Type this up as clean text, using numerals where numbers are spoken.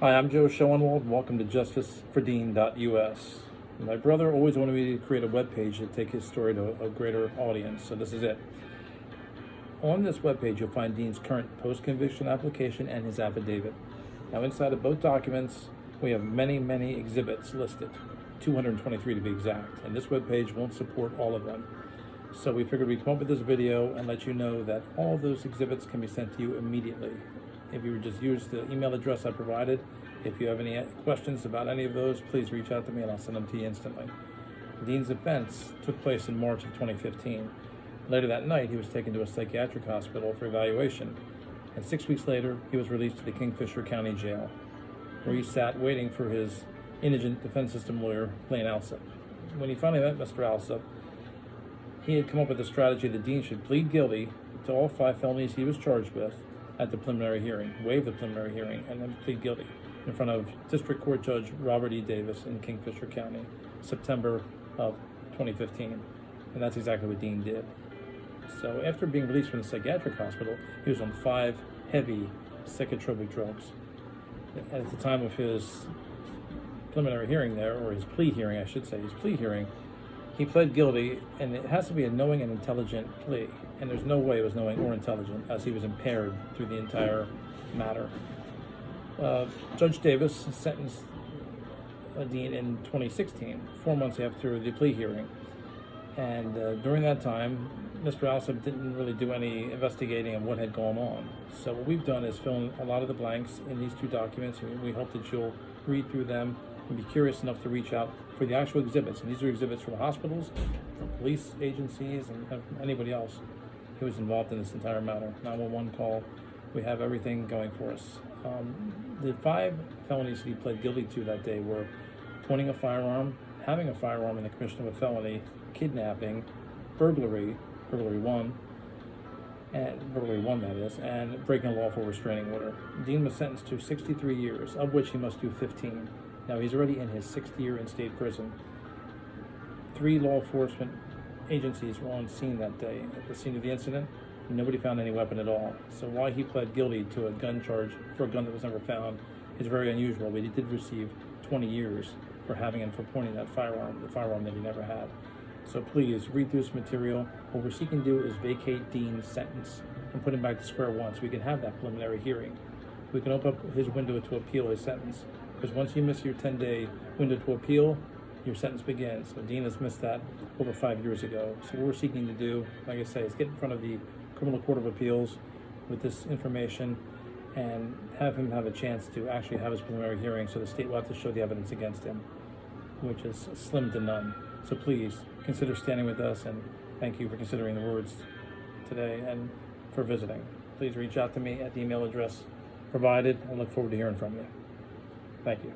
Hi, I'm Joe Schoenewald, and welcome to justicefordean.us. My brother always wanted me to create a webpage to take his story to a greater audience, so this is it. On this webpage, you'll find Dean's current post-conviction application and his affidavit. Now, inside of both documents, we have many exhibits listed, 223 to be exact, and this webpage won't support all of them. So we figured we'd come up with this video and let you know that all those exhibits can be sent to you immediately. If you would just use the email address I provided, if you have any questions about any of those, please reach out to me and I'll send them to you instantly. Dean's offense took place in March of 2015. Later that night, he was taken to a psychiatric hospital for evaluation, and 6 weeks later, he was released to the Kingfisher County Jail, where he sat waiting for his indigent defense system lawyer, Blaine Alsop. When he finally met Mr. Alsop, he had come up with a strategy that Dean should plead guilty to all 5 felonies he was charged with at the preliminary hearing, waive the preliminary hearing, and then plead guilty in front of District Court Judge Robert E. Davis in Kingfisher County, September of 2015. And that's exactly what Dean did. So after being released from the psychiatric hospital, he was on 5 heavy psychotropic drugs. At the time of his preliminary hearing there, or his plea hearing, I should say, his plea hearing, he pled guilty, and it has to be a knowing and intelligent plea. And there's no way it was knowing or intelligent, as he was impaired through the entire matter. Judge Davis sentenced Dean in 2016, 4 months after the plea hearing. And during that time, Mr. Alsop didn't really do any investigating of what had gone on. So what we've done is fill in a lot of the blanks in these 2 documents, and we hope that you'll read through them and be curious enough to reach out for the actual exhibits. And these are exhibits from hospitals, from police agencies, and from anybody else who was involved in this entire matter. 911 call, we have everything going for us. The 5 felonies that he pled guilty to that day were pointing a firearm, having a firearm in the commission of a felony, kidnapping, burglary 1, and burglary 1 that is, and breaking a lawful restraining order. Dean was sentenced to 63 years, of which he must do 15. Now he's already in his 6th year in state prison. 3 law enforcement agencies were on scene that day. At the scene of the incident, nobody found any weapon at all. So why he pled guilty to a gun charge for a gun that was never found is very unusual, but he did receive 20 years for having and for pointing that firearm, the firearm that he never had. So please read through this material. What we're seeking to do is vacate Dean's sentence and put him back to square one so we can have that preliminary hearing. We can open up his window to appeal his sentence, because once you miss your 10-day window to appeal, your sentence begins. So Dean has missed that over 5 years ago. So what we're seeking to do, like I say, is get in front of the Criminal Court of Appeals with this information and have him have a chance to actually have his preliminary hearing, so the state will have to show the evidence against him, which is slim to none. So please consider standing with us, and thank you for considering the words today and for visiting. Please reach out to me at the email address provided. I look forward to hearing from you. Thank you.